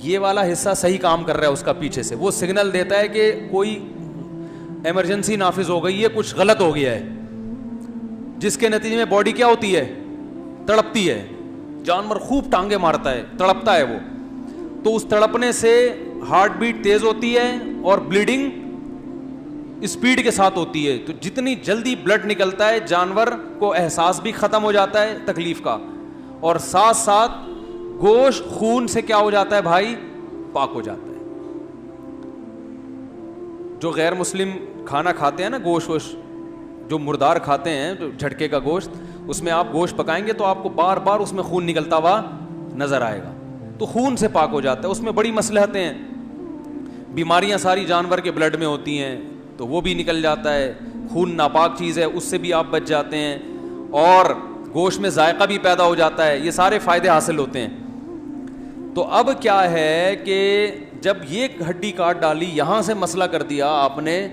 یہ والا حصہ صحیح کام کر رہا ہے اس کا پیچھے سے, وہ سگنل دیتا ہے کہ کوئی ایمرجنسی نافذ ہو گئی ہے, کچھ غلط ہو گیا ہے, جس کے نتیجے میں باڈی کیا ہوتی ہے, تڑپتی ہے. جانور خوب ٹانگے مارتا ہے, تڑپتا ہے وہ, تو اس تڑپنے سے ہارٹ بیٹ تیز ہوتی ہے اور بلیڈنگ اسپیڈ کے ساتھ ہوتی ہے. تو جتنی جلدی بلڈ نکلتا ہے جانور کو احساس بھی ختم ہو جاتا ہے تکلیف کا, اور ساتھ ساتھ گوشت خون سے کیا ہو جاتا ہے بھائی, پاک ہو جاتا ہے. جو غیر مسلم کھانا کھاتے ہیں نا, گوشت جو مردار کھاتے ہیں, جو جھٹکے کا گوشت, اس میں آپ گوشت پکائیں گے تو آپ کو بار بار اس میں خون نکلتا ہوا نظر آئے گا. تو خون سے پاک ہو جاتا ہے. اس میں بڑی مصلحتیں ہیں, بیماریاں ساری جانور کے بلڈ میں ہوتی ہیں تو وہ بھی نکل جاتا ہے. خون ناپاک چیز ہے, اس سے بھی آپ بچ جاتے ہیں, اور گوشت میں ذائقہ بھی پیدا ہو جاتا ہے. یہ سارے فائدے حاصل ہوتے ہیں. تو اب کیا ہے کہ جب یہ ہڈی کاٹ ڈالی, یہاں سے مسئلہ کر دیا آپ نے,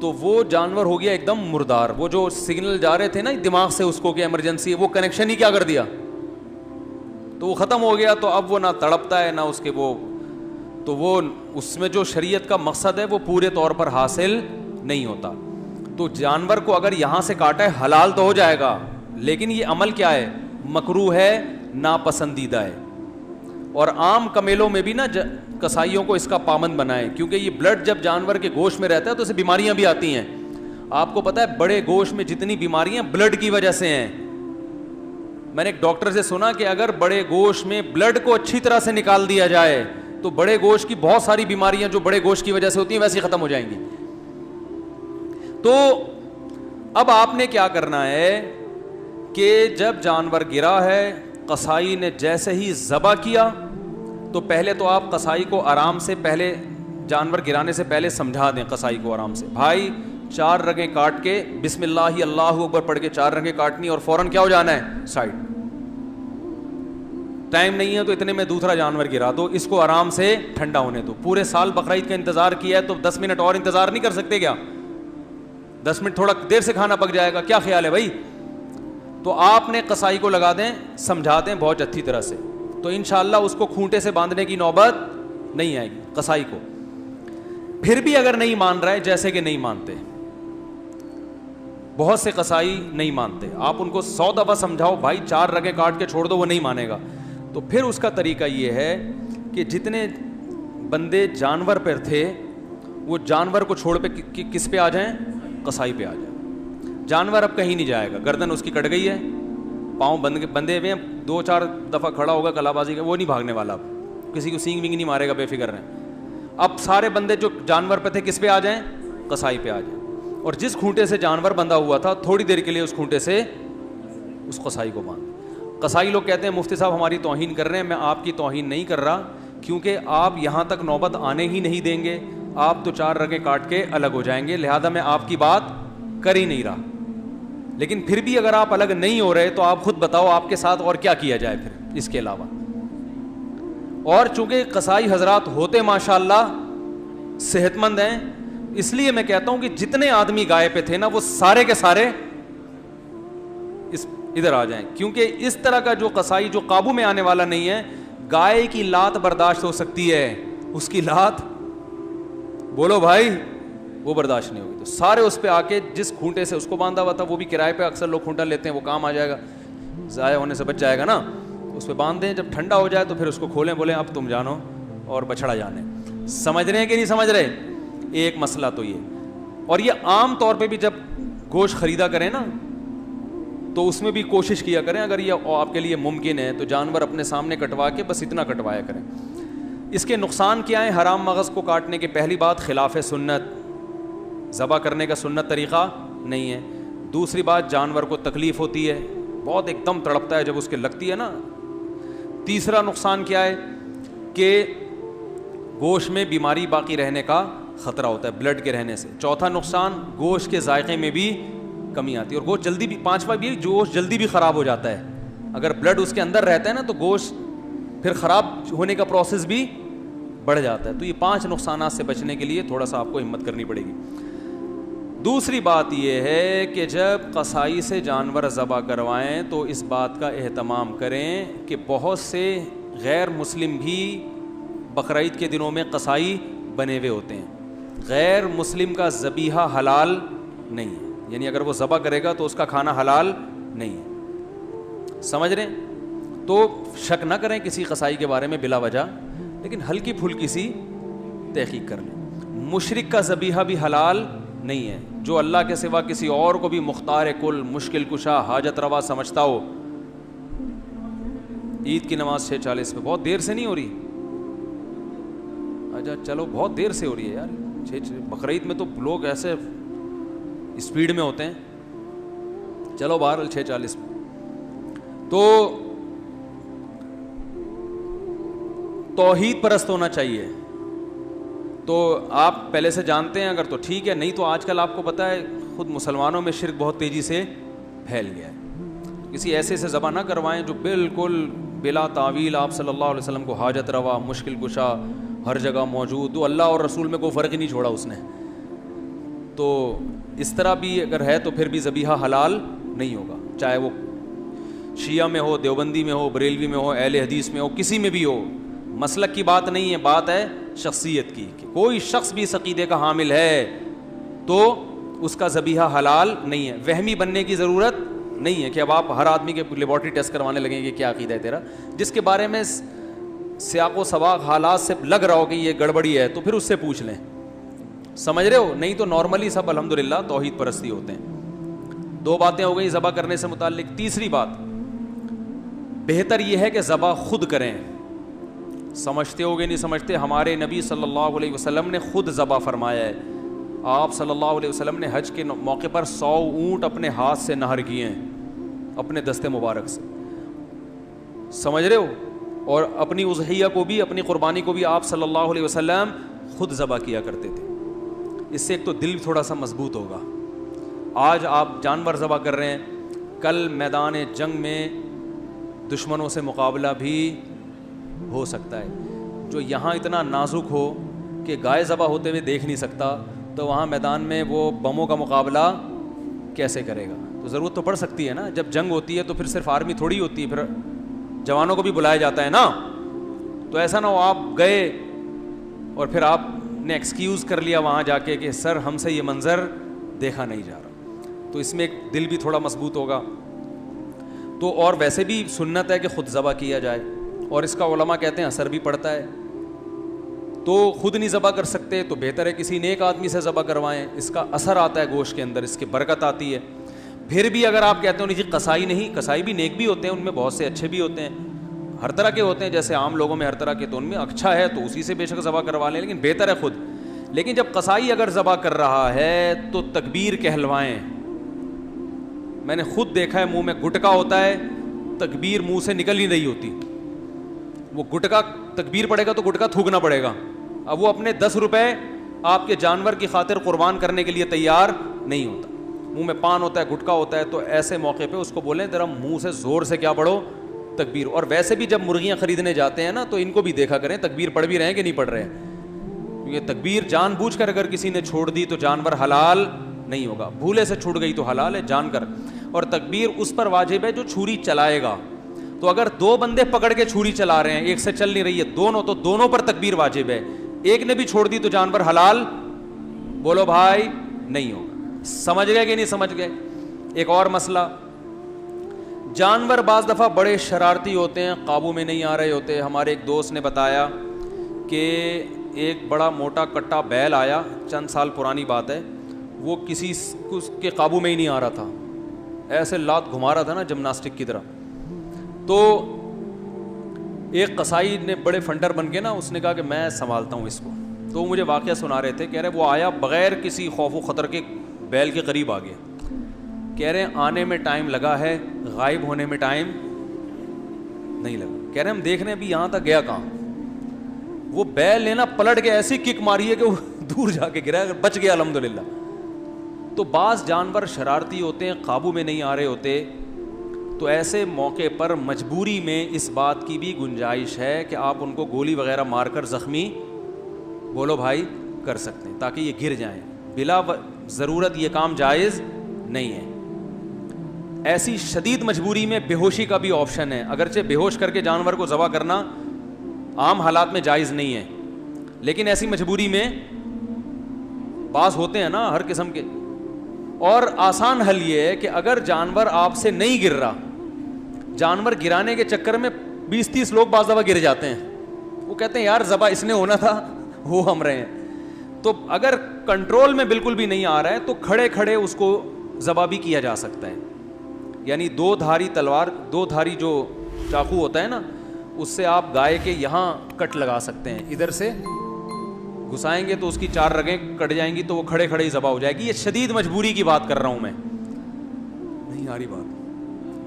تو وہ جانور ہو گیا ایک دم مردار. وہ جو سگنل جا رہے تھے نا دماغ سے اس کو کہ ایمرجنسی, وہ کنیکشن ہی کیا کر دیا, تو وہ ختم ہو گیا. تو اب وہ نہ تڑپتا ہے نہ اس کے وہ, تو وہ اس میں جو شریعت کا مقصد ہے وہ پورے طور پر حاصل نہیں ہوتا. تو جانور کو اگر یہاں سے کاٹا ہے حلال تو ہو جائے گا, لیکن یہ عمل کیا ہے, مکروہ ہے, ناپسندیدہ ہے. اور عام کمیلوں میں بھی نا کسائیوں کو اس کا پابند بنائیں, کیونکہ یہ بلڈ جب جانور کے گوشت میں رہتا ہے تو اسے بیماریاں بھی آتی ہیں. آپ کو پتا ہے بڑے گوشت میں جتنی بیماریاں بلڈ کی وجہ سے ہیں. میں نے ایک ڈاکٹر سے سنا کہ اگر بڑے گوشت میں بلڈ کو اچھی طرح سے نکال دیا جائے تو بڑے گوشت کی بہت ساری بیماریاں جو بڑے گوشت کی وجہ سے ہوتی ہیں ویسے ہی ختم ہو جائیں گی. تو اب آپ نے کیا کرنا ہے کہ جب جانور گرا ہے, قصائی نے جیسے ہی ذبح کیا, تو پہلے تو آپ قصائی کو آرام سے, پہلے جانور گرانے سے پہلے سمجھا دیں قصائی کو آرام سے, بھائی 4 رگیں کاٹ کے بسم اللہ اللہ اکبر پڑھ کے 4 رگیں کاٹنی, اور فوراً کیا ہو جانا ہے, سائڈ. ٹائم نہیں ہے تو اتنے میں دوسرا جانور گرا دو, اس کو آرام سے ٹھنڈا ہونے دو. پورے سال بقرعید کا انتظار کیا ہے تو 10 منٹ اور انتظار نہیں کر سکتے کیا؟ 10 منٹ تھوڑا دیر سے کھانا پک جائے گا, کیا خیال ہے بھائی؟ تو آپ نے قصائی کو لگا دیں, سمجھا دیں بہت اچھی طرح سے, تو انشاءاللہ اس کو کھونٹے سے باندھنے کی نوبت نہیں آئے گی قصائی کو. پھر بھی اگر نہیں مان رہا ہے, جیسے کہ نہیں مانتے, بہت سے قصائی نہیں مانتے, آپ ان کو 100 دفعہ سمجھاؤ بھائی 4 رگیں کاٹ کے چھوڑ دو, وہ نہیں مانے گا. تو پھر اس کا طریقہ یہ ہے کہ جتنے بندے جانور پر تھے وہ جانور کو چھوڑ پہ کس پہ آ جائیں, قصائی پہ آ جائیں. جانور اب کہیں نہیں جائے گا, گردن اس کی کٹ گئی ہے, پاؤں بندے ہوئے ہیں, 2-4 دفعہ کھڑا ہوگا کلا بازی کا, وہ نہیں بھاگنے والا, اب کسی کو سینگ وینگ نہیں مارے گا, بے فکر رہیں. اب سارے بندے جو جانور پہ تھے کس پہ آ جائیں, قصائی پہ آ جائیں, اور جس کھونٹے سے جانور بندھا ہوا تھا تھوڑی دیر کے لیے اس کھونٹے سے اس قصائی کو باندھ. قصائی لوگ کہتے ہیں مفتی صاحب ہماری توہین کر رہے ہیں. میں آپ کی توہین نہیں کر رہا, کیونکہ آپ یہاں تک نوبت آنے ہی نہیں دیں گے, آپ تو 4 رگیں کاٹ کے الگ ہو جائیں گے, لہذا میں آپ کی بات کر ہی نہیں رہا. لیکن پھر بھی اگر آپ الگ نہیں ہو رہے تو آپ خود بتاؤ آپ کے ساتھ اور کیا کیا جائے پھر اس کے علاوہ. اور چونکہ قصائی حضرات ہوتے ماشاءاللہ صحت مند ہیں, اس لیے میں کہتا ہوں کہ جتنے آدمی گائے پہ تھے نا وہ سارے کے سارے ادھر آ جائیں, کیونکہ اس طرح کا جو قصائی جو قابو میں آنے والا نہیں ہے. گائے کی لات برداشت ہو سکتی ہے, اس کی لات بولو بھائی وہ برداشت نہیں ہوگی. تو سارے اس پہ آ کے جس کھونٹے سے اس کو باندھا ہوا تھا, وہ بھی کرائے پہ اکثر لوگ کھونٹا لیتے ہیں, وہ کام آ جائے گا, ضائع ہونے سے بچ جائے گا نا, اس پہ باندھ دیں. جب ٹھنڈا ہو جائے تو پھر اس کو کھولیں, بولیں اب تم جانو اور بچھڑا جانے. سمجھ رہے ہیں کہ نہیں سمجھ رہے؟ ایک مسئلہ تو یہ. اور یہ عام طور پہ بھی جب گوشت خریدا کریں نا تو اس میں بھی کوشش کیا کریں, اگر یہ آپ کے لیے ممکن ہے تو جانور اپنے سامنے کٹوا کے بس اتنا کٹوایا کریں. اس کے نقصان کیا ہیں؟ حرام مغز کو کاٹنے کے پہلی بات خلاف سنت, ذبح کرنے کا سنت طریقہ نہیں ہے. دوسری بات جانور کو تکلیف ہوتی ہے, بہت ایک دم تڑپتا ہے جب اس کے لگتی ہے نا. تیسرا نقصان کیا ہے کہ گوشت میں بیماری باقی رہنے کا خطرہ ہوتا ہے بلڈ کے رہنے سے. چوتھا نقصان گوشت کے ذائقے میں بھی کمی آتی ہے, اور گوشت جلدی بھی, پانچواں بھی گوشت جلدی بھی خراب ہو جاتا ہے. اگر بلڈ اس کے اندر رہتا ہے نا تو گوشت پھر خراب ہونے کا پروسیس بھی بڑھ جاتا ہے. تو یہ 5 نقصانات سے بچنے کے لیے تھوڑا سا آپ کو ہمت کرنی پڑے گی. دوسری بات یہ ہے کہ جب قصائی سے جانور ذبح کروائیں تو اس بات کا اہتمام کریں کہ بہت سے غیر مسلم بھی بقرعید کے دنوں میں قصائی بنے ہوئے ہوتے ہیں. غیر مسلم کا ذبیحہ حلال نہیں ہے, یعنی اگر وہ ذبح کرے گا تو اس کا کھانا حلال نہیں ہے. سمجھ رہے ہیں؟ تو شک نہ کریں کسی قصائی کے بارے میں بلا وجہ, لیکن ہلکی پھلکی سی تحقیق کر لیں. مشرک کا ذبیحہ بھی حلال نہیں ہے, جو اللہ کے سوا کسی اور کو بھی مختار کل, مشکل کشا, حاجت روا سمجھتا ہو. عید کی نماز 6:40 پہ, بہت دیر سے نہیں ہو رہی؟ اچھا چلو, بہت دیر سے ہو رہی ہے یار. بقرعید میں تو لوگ ایسے اسپیڈ میں ہوتے ہیں. چلو بہرحال 6:40 میں. تو توحید پرست ہونا چاہیے. تو آپ پہلے سے جانتے ہیں اگر تو ٹھیک ہے, نہیں تو آج کل آپ کو پتہ ہے خود مسلمانوں میں شرک بہت تیزی سے پھیل گیا ہے. کسی ایسے سے ذبح نہ کروائیں جو بالکل بلا تعویل آپ صلی اللہ علیہ وسلم کو حاجت روا, مشکل کشا, ہر جگہ موجود, تو اللہ اور رسول میں کوئی فرق ہی نہیں چھوڑا اس نے. تو اس طرح بھی اگر ہے تو پھر بھی ذبیحہ حلال نہیں ہوگا, چاہے وہ شیعہ میں ہو, دیوبندی میں ہو, بریلوی میں ہو, اہل حدیث میں ہو, کسی میں بھی ہو. مسلک کی بات نہیں ہے, بات ہے شخصیت کی. کہ کوئی شخص بھی اس عقیدے کا حامل ہے تو اس کا ذبیحہ حلال نہیں ہے. وہمی بننے کی ضرورت نہیں ہے کہ اب آپ ہر آدمی کے لیبارٹری ٹیسٹ کروانے لگیں کہ کیا عقیدہ ہے تیرا. جس کے بارے میں سیاق و سباق حالات سے لگ رہا ہو کہ یہ گڑبڑی ہے تو پھر اس سے پوچھ لیں. سمجھ رہے ہو؟ نہیں تو نارملی سب الحمدللہ توحید پرستی ہوتے ہیں. 2 باتیں ہو گئی ذبح کرنے سے متعلق. تیسری بات, بہتر یہ ہے کہ ذبح خود کریں. سمجھتے ہوگے نہیں سمجھتے, ہمارے نبی صلی اللہ علیہ وسلم نے خود ذبح فرمایا ہے. آپ صلی اللہ علیہ وسلم نے حج کے موقع پر 100 اونٹ اپنے ہاتھ سے نہر کیے ہیں, اپنے دستے مبارک سے. سمجھ رہے ہو؟ اور اپنی اضحیہ کو بھی, اپنی قربانی کو بھی آپ صلی اللہ علیہ وسلم خود ذبح کیا کرتے تھے. اس سے ایک تو دل تھوڑا سا مضبوط ہوگا. آج آپ جانور ذبح کر رہے ہیں, کل میدان جنگ میں دشمنوں سے مقابلہ بھی ہو سکتا ہے. جو یہاں اتنا نازک ہو کہ گائے ذبح ہوتے ہوئے دیکھ نہیں سکتا, تو وہاں میدان میں وہ بموں کا مقابلہ کیسے کرے گا؟ تو ضرورت تو پڑ سکتی ہے نا. جب جنگ ہوتی ہے تو پھر صرف آرمی تھوڑی ہوتی ہے, پھر جوانوں کو بھی بلایا جاتا ہے نا. تو ایسا نہ ہو آپ گئے اور پھر آپ نے ایکسکیوز کر لیا وہاں جا کے کہ سر ہم سے یہ منظر دیکھا نہیں جا رہا. تو اس میں ایک دل بھی تھوڑا مضبوط ہوگا. تو اور ویسے بھی سنت ہے کہ خود ذبح کیا جائے, اور اس کا علماء کہتے ہیں اثر بھی پڑتا ہے. تو خود نہیں ذبح کر سکتے تو بہتر ہے کسی نیک آدمی سے ذبح کروائیں, اس کا اثر آتا ہے گوشت کے اندر, اس کی برکت آتی ہے. پھر بھی اگر آپ کہتے ہو نہیں قصائی نہیں, قصائی بھی نیک بھی ہوتے ہیں, ان میں بہت سے اچھے بھی ہوتے ہیں, ہر طرح کے ہوتے ہیں, جیسے عام لوگوں میں ہر طرح کے, تو ان میں اچھا ہے تو اسی سے بے شک ذبح کروا لیں, لیکن بہتر ہے خود. لیکن جب قصائی اگر ذبح کر رہا ہے تو تکبیر کہلوائیں. میں نے خود دیکھا ہے منہ میں گٹکا ہوتا ہے, تکبیر منہ سے نکل ہی نہیں ہوتی. وہ گٹکا تکبیر پڑے گا تو گٹکا تھوکنا پڑے گا. اب وہ اپنے 10 روپے آپ کے جانور کی خاطر قربان کرنے کے لیے تیار نہیں ہوتا. منہ میں پان ہوتا ہے, گٹکا ہوتا ہے, تو ایسے موقع پہ اس کو بولیں ذرا منہ سے زور سے کیا پڑھو, تکبیر. اور ویسے بھی جب مرغیاں خریدنے جاتے ہیں نا تو ان کو بھی دیکھا کریں تکبیر پڑھ بھی رہے ہیں کہ نہیں پڑھ رہے ہیں, کیونکہ تکبیر جان بوجھ کر اگر کسی نے چھوڑ دی تو جانور حلال نہیں ہوگا. بھولے سے چھوٹ گئی تو حلال ہے جان کر. اور تکبیر اس پر واجب ہے جو چھری چلائے گا. تو اگر 2 بندے پکڑ کے چھری چلا رہے ہیں, ایک سے چل نہیں رہی ہے, دونوں, تو دونوں پر تکبیر واجب ہے. ایک نے بھی چھوڑ دی تو جانور حلال بولو بھائی نہیں ہوگا. سمجھ گئے کہ نہیں سمجھ گئے؟ ایک اور مسئلہ, جانور بعض دفعہ بڑے شرارتی ہوتے ہیں, قابو میں نہیں آ رہے ہوتے. ہمارے ایک دوست نے بتایا کہ ایک بڑا موٹا کٹا بیل آیا, چند سال پرانی بات ہے, وہ کسی کے قابو میں ہی نہیں آ رہا تھا, ایسے لات گھما رہا تھا نا جمناسٹک کی طرح. تو ایک قصائی نے بڑے فنڈر بن کے نا, اس نے کہا کہ میں سنبھالتا ہوں اس کو. تو وہ مجھے واقعہ سنا رہے تھے, کہہ رہے وہ آیا بغیر کسی خوف و خطر کے بیل کے قریب آ گیا. کہہ رہے آنے میں ٹائم لگا ہے, غائب ہونے میں ٹائم نہیں لگا. کہہ رہے ہم دیکھ رہے ہیں ابھی یہاں تک گیا کہاں. وہ بیل نے نا پلٹ کے ایسی کک ماری ہے کہ وہ دور جا کے گرا, بچ گیا الحمدللہ. تو بعض جانور شرارتی ہوتے ہیں, قابو میں نہیں آ رہے ہوتے, تو ایسے موقع پر مجبوری میں اس بات کی بھی گنجائش ہے کہ آپ ان کو گولی وغیرہ مار کر زخمی بولو بھائی کر سکتے ہیں تاکہ یہ گر جائیں. بلا ضرورت یہ کام جائز نہیں ہے. ایسی شدید مجبوری میں بے ہوشی کا بھی آپشن ہے, اگرچہ بے ہوش کر کے جانور کو ذبح کرنا عام حالات میں جائز نہیں ہے, لیکن ایسی مجبوری میں بعض ہوتے ہیں نا ہر قسم کے. اور آسان حل یہ ہے کہ اگر جانور آپ سے نہیں گر رہا, جانور گرانے کے چکر میں 20-30 لوگ بعض دفعہ گر جاتے ہیں, وہ کہتے ہیں یار ذبح اس نے ہونا تھا, وہ ہم رہے ہیں. تو اگر کنٹرول میں بالکل بھی نہیں آ رہا ہے تو کھڑے کھڑے اس کو ذبح بھی کیا جا سکتا ہے. یعنی 2 دھاری تلوار, 2 دھاری جو چاقو ہوتا ہے نا, اس سے آپ گائے کے یہاں کٹ لگا سکتے ہیں, ادھر سے گھسائیں گے تو اس کی 4 رگیں کٹ جائیں گی, تو وہ کھڑے کھڑے ہی ذبح ہو جائے گی. یہ شدید مجبوری کی بات کر رہا ہوں میں, نہیں آ رہی بات.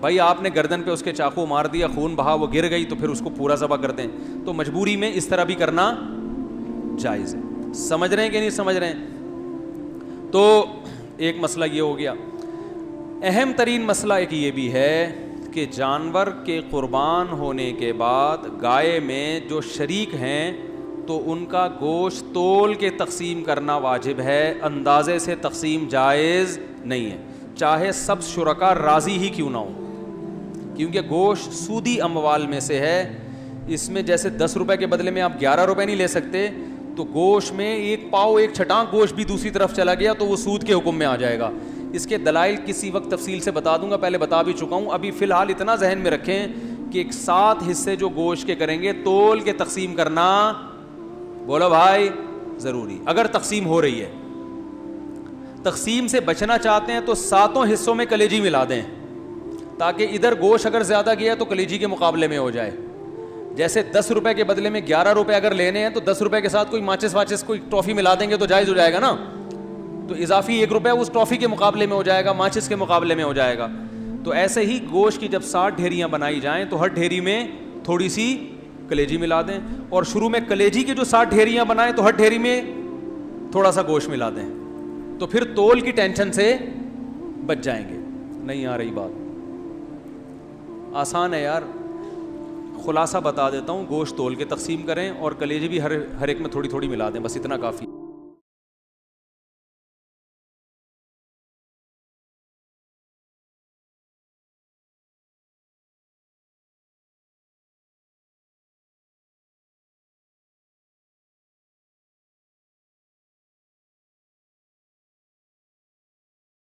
بھائی آپ نے گردن پہ اس کے چاقو مار دیا, خون بہا, وہ گر گئی, تو پھر اس کو پورا ذبح کر دیں. تو مجبوری میں اس طرح بھی کرنا جائز ہے. سمجھ رہے ہیں کہ نہیں سمجھ رہے ہیں؟ تو ایک مسئلہ یہ ہو گیا. اہم ترین مسئلہ ایک یہ بھی ہے کہ جانور کے قربان ہونے کے بعد گائے میں جو شریک ہیں تو ان کا گوشت تول کے تقسیم کرنا واجب ہے, اندازے سے تقسیم جائز نہیں ہے, چاہے سب شرکا راضی ہی کیوں نہ ہو. کیونکہ گوشت سودی اموال میں سے ہے. اس میں جیسے 10 روپے کے بدلے میں آپ 11 روپے نہیں لے سکتے, تو گوشت میں 1 پاؤ 1 چھٹانک گوشت بھی دوسری طرف چلا گیا تو وہ سود کے حکم میں آ جائے گا. اس کے دلائل کسی وقت تفصیل سے بتا دوں گا, پہلے بتا بھی چکا ہوں. ابھی فی الحال اتنا ذہن میں رکھیں کہ 7 حصے جو گوشت کے کریں گے تول کے تقسیم کرنا, بولو بھائی, ضروری. اگر تقسیم ہو رہی ہے, تقسیم سے بچنا چاہتے ہیں تو 7 حصوں میں کلیجی ملا دیں, تاکہ ادھر گوشت اگر زیادہ گیا تو کلیجی کے مقابلے میں ہو جائے. جیسے 10 روپے کے بدلے میں 11 روپے اگر لینے ہیں تو 10 روپے کے ساتھ کوئی ماچس واچس کوئی ٹرافی ملا دیں گے تو جائز ہو جائے گا نا, تو اضافی 1 روپے اس ٹرافی کے مقابلے میں ہو جائے گا, ماچس کے مقابلے میں ہو جائے گا. تو ایسے ہی گوشت کی جب 60 ڈھیریاں بنائی جائیں تو ہر ڈھیری میں تھوڑی سی کلیجی ملا دیں, اور شروع میں کلیجی کی جو 60 ڈھیریاں بنائیں تو ہر ڈھیری میں تھوڑا سا گوشت ملا دیں, تو پھر تول کی ٹینشن سے بچ جائیں گے. نہیں آ رہی بات؟ آسان ہے یار, خلاصہ بتا دیتا ہوں. گوشت تول کے تقسیم کریں اور کلیجی بھی ہر ایک میں تھوڑی تھوڑی ملا دیں, بس اتنا کافی.